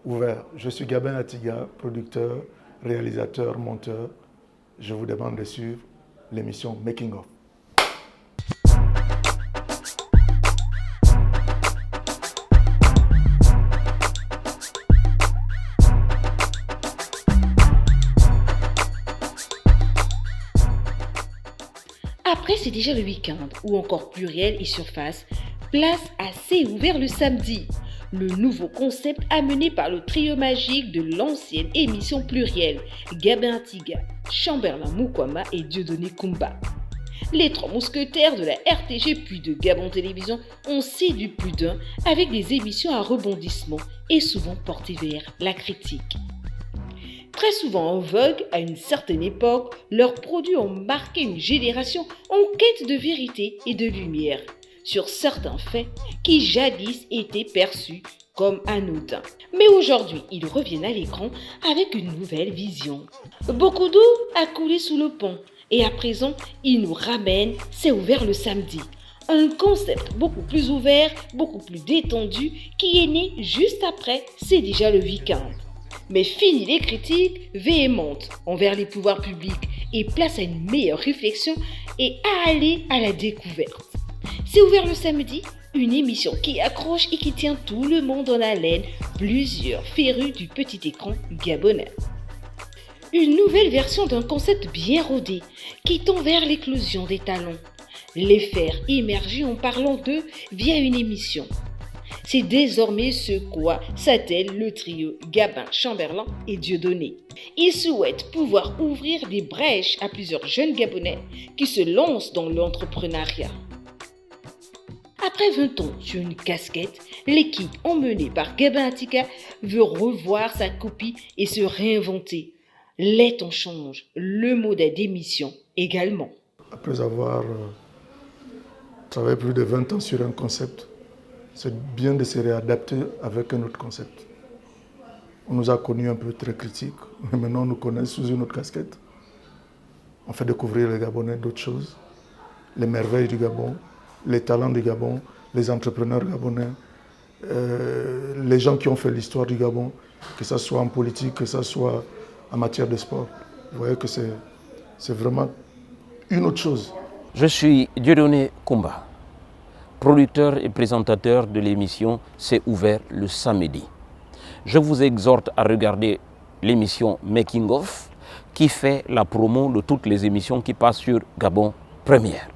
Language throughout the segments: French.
ouvert. Je suis Gabin Atiga, producteur, réalisateur, monteur. Je vous demande de suivre l'émission Making of. Après, c'est déjà le week-end, ou encore Pluriel et Surface, place à C'est ouvert le samedi. Le nouveau concept amené par le trio magique de l'ancienne émission Pluriel, Gabin Atiga, Chamberlain Mukwama et Dieudonné Kumba. Les trois mousquetaires de la RTG puis de Gabon Télévision ont séduit plus d'un avec des émissions à rebondissement et souvent portées vers la critique. Très souvent en vogue, à une certaine époque, leurs produits ont marqué une génération en quête de vérité et de lumière sur certains faits qui jadis étaient perçus comme anodins. Mais aujourd'hui, ils reviennent à l'écran avec une nouvelle vision. Beaucoup d'eau a coulé sous le pont et à présent, ils nous ramènent C'est ouvert le samedi. Un concept beaucoup plus ouvert, beaucoup plus détendu qui est né juste après C'est déjà le week-end. Mais fini les critiques véhémentes envers les pouvoirs publics et place à une meilleure réflexion et à aller à la découverte. C'est ouvert le samedi, une émission qui accroche et qui tient tout le monde en haleine, plusieurs férus du petit écran gabonais. Une nouvelle version d'un concept bien rodé qui tend vers l'éclosion des talents. Les faire émerger en parlant d'eux via une émission. C'est désormais ce quoi s'attelle le trio Gabin, Chamberlain et Dieudonné. Ils souhaitent pouvoir ouvrir des brèches à plusieurs jeunes Gabonais qui se lancent dans l'entrepreneuriat. Après 20 ans sur une casquette, l'équipe emmenée par Gabin Atiga veut revoir sa copie et se réinventer. Les temps changent, le modèle d'émission également. Après avoir travaillé plus de 20 ans sur un concept, c'est bien de se réadapter avec un autre concept. On nous a connus un peu très critiques, mais maintenant on nous connaît sous une autre casquette. On fait découvrir les Gabonais d'autres choses, les merveilles du Gabon, les talents du Gabon, les entrepreneurs gabonais, les gens qui ont fait l'histoire du Gabon, que ce soit en politique, que ce soit en matière de sport. Vous voyez que c'est vraiment une autre chose. Je suis Dieudonné Kumba, producteur et présentateur de l'émission C'est ouvert le samedi. Je vous exhorte à regarder l'émission Making of qui fait la promo de toutes les émissions qui passent sur Gabon Première.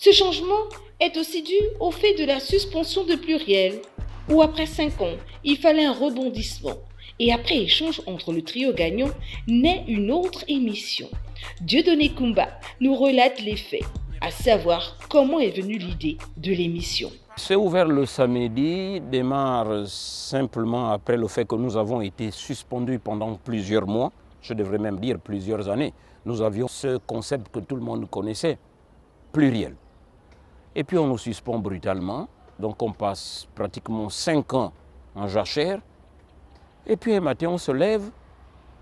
Ce changement est aussi dû au fait de la suspension de Pluriel, où après 5 ans, il fallait un rebondissement. Et après échange entre le trio gagnant, naît une autre émission. Dieudonné Kumba nous relate les faits, à savoir comment est venue l'idée de l'émission. C'est ouvert le samedi démarre simplement après le fait que nous avons été suspendus pendant plusieurs mois, je devrais même dire plusieurs années. Nous avions ce concept que tout le monde connaissait, Pluriel. Et puis on nous suspend brutalement, donc on passe pratiquement 5 ans en jachère. Et puis un matin on se lève,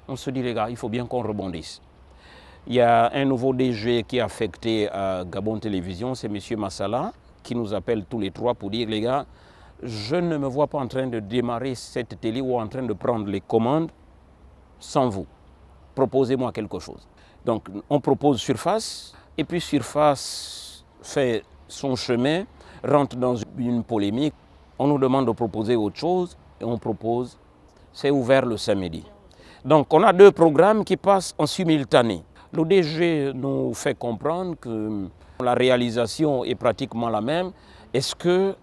on se dit les gars, il faut bien qu'on rebondisse. Il y a un nouveau DG qui est affecté à Gabon Télévision, c'est M. Massala, qui nous appelle tous les trois pour dire les gars, je ne me vois pas en train de démarrer cette télé ou en train de prendre les commandes sans vous. Proposez-moi quelque chose. Donc on propose Surface, et puis Surface fait son chemin, rentre dans une polémique. On nous demande de proposer autre chose et on propose C'est ouvert le samedi. Donc on a 2 programmes qui passent en simultané. Le DG nous fait comprendre que la réalisation est pratiquement la même. Est-ce que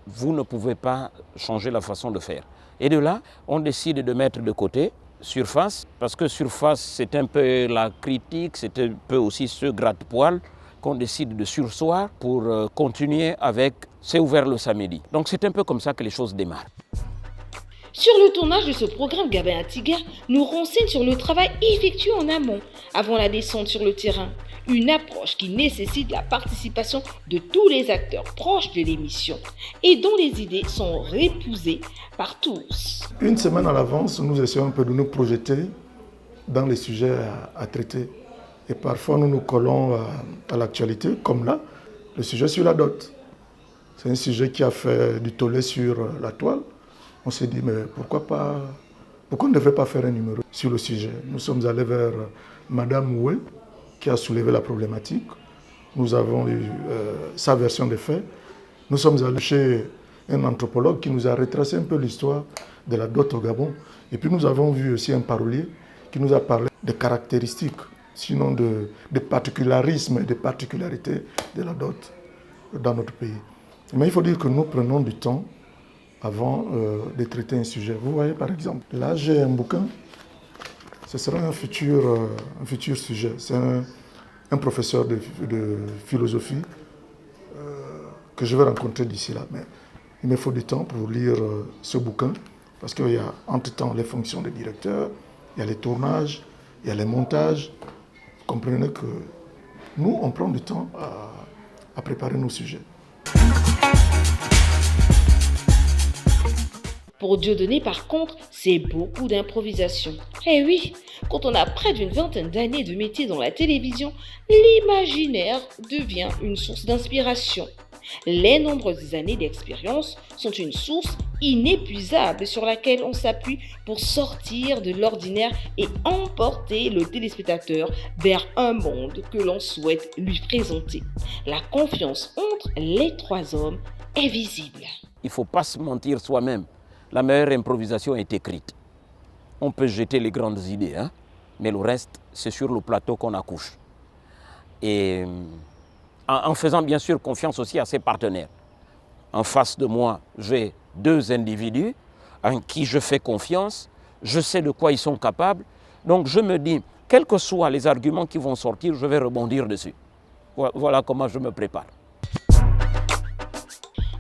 vous ne pouvez pas changer la façon de faire? Et de là, on décide de mettre de côté Surface, parce que Surface, c'est un peu la critique, c'est un peu aussi ce gratte-poil qu'on décide de surseoir pour continuer avec C'est ouvert le samedi. Donc c'est un peu comme ça que les choses démarrent. Sur le tournage de ce programme, Gabin Atiga nous renseigne sur le travail effectué en amont, avant la descente sur le terrain. Une approche qui nécessite la participation de tous les acteurs proches de l'émission et dont les idées sont répousées par tous. Une semaine à l'avance, nous essayons un peu de nous projeter dans les sujets à traiter. Et parfois, nous nous collons à l'actualité, comme là, le sujet sur la dot. C'est un sujet qui a fait du tollé sur la toile. On s'est dit, mais pourquoi on ne devrait pas faire un numéro sur le sujet? Nous sommes allés vers Madame Oué, qui a soulevé la problématique. Nous avons eu sa version des faits. Nous sommes allés chez un anthropologue qui nous a retracé un peu l'histoire de la dot au Gabon. Et puis nous avons vu aussi un parolier qui nous a parlé des caractéristiques, sinon des particularismes et des particularités de la dot dans notre pays. Mais il faut dire que nous prenons du temps avant de traiter un sujet. Vous voyez par exemple, là j'ai un bouquin, ce sera un futur sujet. C'est un professeur de philosophie que je vais rencontrer d'ici là. Mais il me faut du temps pour lire ce bouquin, parce qu'il y a entre-temps les fonctions de directeur, il y a les tournages, il y a les montages. Vous comprenez que nous, on prend du temps à préparer nos sujets. Pour Dieudonné, par contre, c'est beaucoup d'improvisation. Eh oui, quand on a près d'une vingtaine d'années de métier dans la télévision, l'imaginaire devient une source d'inspiration. Les nombreuses années d'expérience sont une source inépuisable sur laquelle on s'appuie pour sortir de l'ordinaire et emporter le téléspectateur vers un monde que l'on souhaite lui présenter. La confiance entre les trois hommes est visible. Il ne faut pas se mentir soi-même. La meilleure improvisation est écrite. On peut jeter les grandes idées, mais le reste, c'est sur le plateau qu'on accouche. Et en faisant bien sûr confiance aussi à ses partenaires. En face de moi, j'ai deux individus en qui je fais confiance, je sais de quoi ils sont capables, donc je me dis, quels que soient les arguments qui vont sortir, je vais rebondir dessus. Voilà comment je me prépare.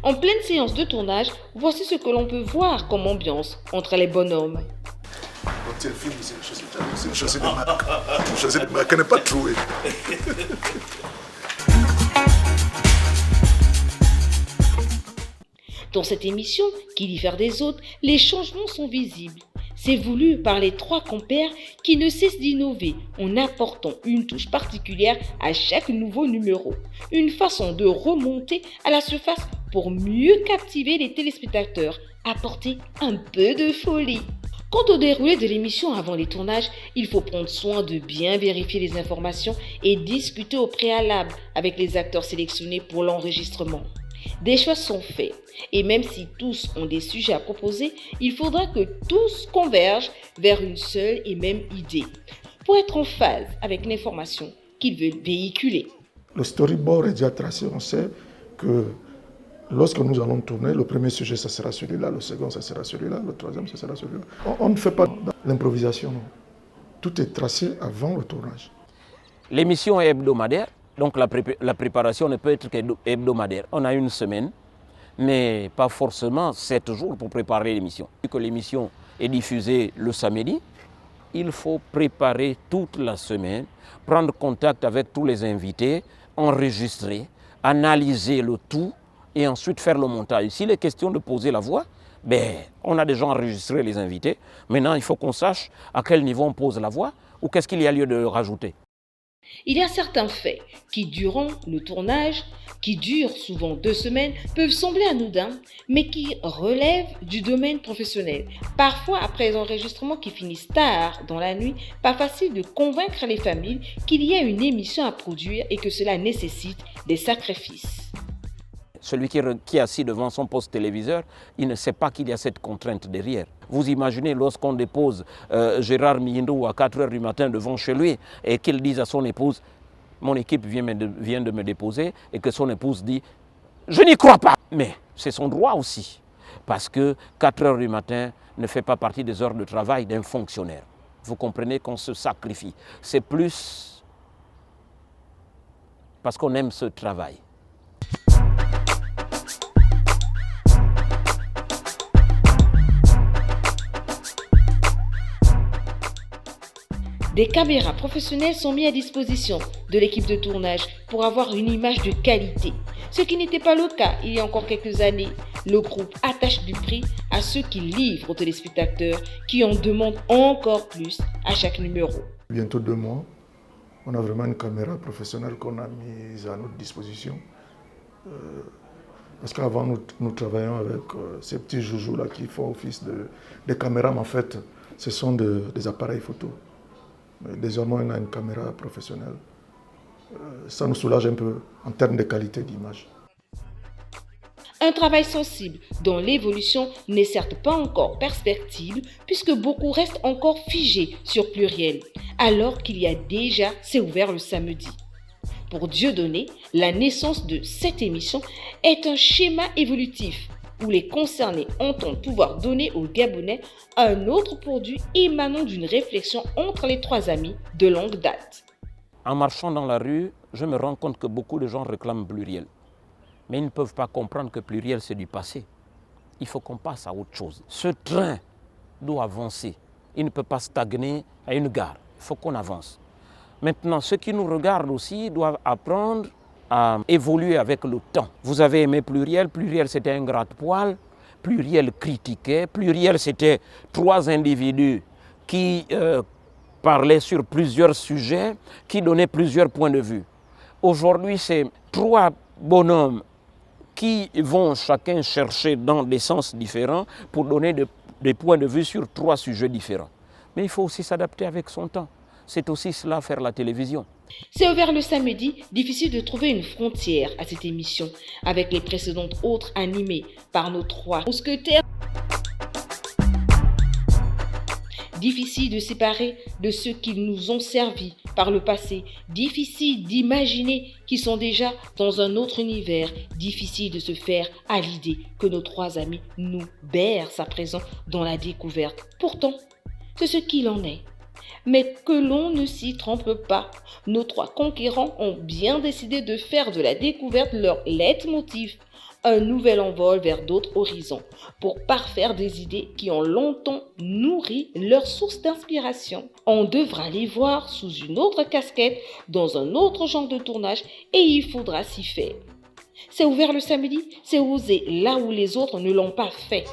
En pleine séance de tournage, voici ce que l'on peut voir comme ambiance entre les bonhommes. Quand elle filme, c'est une chaussée de marque. Une chaussée de marque, elle n'est pas trouée. Dans cette émission, qui diffère des autres, les changements sont visibles. C'est voulu par les trois compères qui ne cessent d'innover en apportant une touche particulière à chaque nouveau numéro. Une façon de remonter à la surface pour mieux captiver les téléspectateurs, apporter un peu de folie. Quant au déroulé de l'émission avant les tournages, il faut prendre soin de bien vérifier les informations et discuter au préalable avec les acteurs sélectionnés pour l'enregistrement. Des choix sont faits et même si tous ont des sujets à proposer, il faudra que tous convergent vers une seule et même idée pour être en phase avec l'information qu'ils veulent véhiculer. Le storyboard est déjà tracé, on sait que lorsque nous allons tourner, le premier sujet, ce sera celui-là, le second, ce sera celui-là, le troisième, ce sera celui-là. On ne fait pas l'improvisation, non. Tout est tracé avant le tournage. L'émission est hebdomadaire, donc la préparation ne peut être qu'hebdomadaire. On a une semaine, mais pas forcément 7 jours pour préparer l'émission. Vu que l'émission est diffusée le samedi, il faut préparer toute la semaine, prendre contact avec tous les invités, enregistrer, analyser le tout, et ensuite faire le montage. S'il est question de poser la voix, on a déjà enregistré les invités. Maintenant, il faut qu'on sache à quel niveau on pose la voix ou qu'est-ce qu'il y a lieu de rajouter. Il y a certains faits qui, durant le tournage, qui durent souvent 2 semaines, peuvent sembler anodins, mais qui relèvent du domaine professionnel. Parfois, après les enregistrements qui finissent tard dans la nuit, pas facile de convaincre les familles qu'il y a une émission à produire et que cela nécessite des sacrifices. Celui qui est assis devant son poste téléviseur, il ne sait pas qu'il y a cette contrainte derrière. Vous imaginez lorsqu'on dépose Gérard Miyindou à 4 h du matin devant chez lui et qu'il dise à son épouse « Mon équipe vient de me déposer » et que son épouse dit « Je n'y crois pas !» Mais c'est son droit aussi, parce que 4 h du matin ne fait pas partie des heures de travail d'un fonctionnaire. Vous comprenez qu'on se sacrifie. C'est plus parce qu'on aime ce travail. Des caméras professionnelles sont mises à disposition de l'équipe de tournage pour avoir une image de qualité. Ce qui n'était pas le cas il y a encore quelques années. Le groupe attache du prix à ceux qui livrent aux téléspectateurs qui en demandent encore plus à chaque numéro. Bientôt 2 mois, on a vraiment une caméra professionnelle qu'on a mise à notre disposition. Parce qu'avant, nous travaillions avec ces petits joujoux-là qui font office de caméras, mais en fait, ce sont des appareils photo. Mais désormais, on a une caméra professionnelle. Ça nous soulage un peu en termes de qualité d'image. Un travail sensible dont l'évolution n'est certes pas encore perspective puisque beaucoup restent encore figés sur Pluriel, alors qu'il y a déjà C'est ouvert le samedi. Pour Dieudonné, la naissance de cette émission est un schéma évolutif où les concernés entendent pouvoir donner aux Gabonais un autre produit émanant d'une réflexion entre les trois amis de longue date. En marchant dans la rue, je me rends compte que beaucoup de gens réclament Pluriel. Mais ils ne peuvent pas comprendre que Pluriel, c'est du passé. Il faut qu'on passe à autre chose. Ce train doit avancer. Il ne peut pas stagner à une gare. Il faut qu'on avance. Maintenant, ceux qui nous regardent aussi doivent apprendre à évoluer avec le temps. Vous avez aimé Pluriel. Pluriel, c'était un gratte-poil. Pluriel critiquait. Pluriel, c'était trois individus qui parlaient sur plusieurs sujets, qui donnaient plusieurs points de vue. Aujourd'hui, c'est trois bonhommes qui vont chacun chercher dans des sens différents pour donner des points de vue sur trois sujets différents. Mais il faut aussi s'adapter avec son temps. C'est aussi cela, faire la télévision. C'est ouvert le samedi, difficile de trouver une frontière à cette émission, avec les précédentes autres animées par nos trois mousquetaires. Difficile de séparer de ceux qui nous ont servi par le passé. Difficile d'imaginer qu'ils sont déjà dans un autre univers. Difficile de se faire à l'idée que nos trois amis nous bercent à présent dans la découverte. Pourtant, c'est ce qu'il en est. Mais que l'on ne s'y trompe pas, nos trois conquérants ont bien décidé de faire de la découverte leur leitmotiv. Un nouvel envol vers d'autres horizons pour parfaire des idées qui ont longtemps nourri leur source d'inspiration. On devra les voir sous une autre casquette, dans un autre genre de tournage et il faudra s'y faire. C'est ouvert le samedi, c'est oser là où les autres ne l'ont pas fait.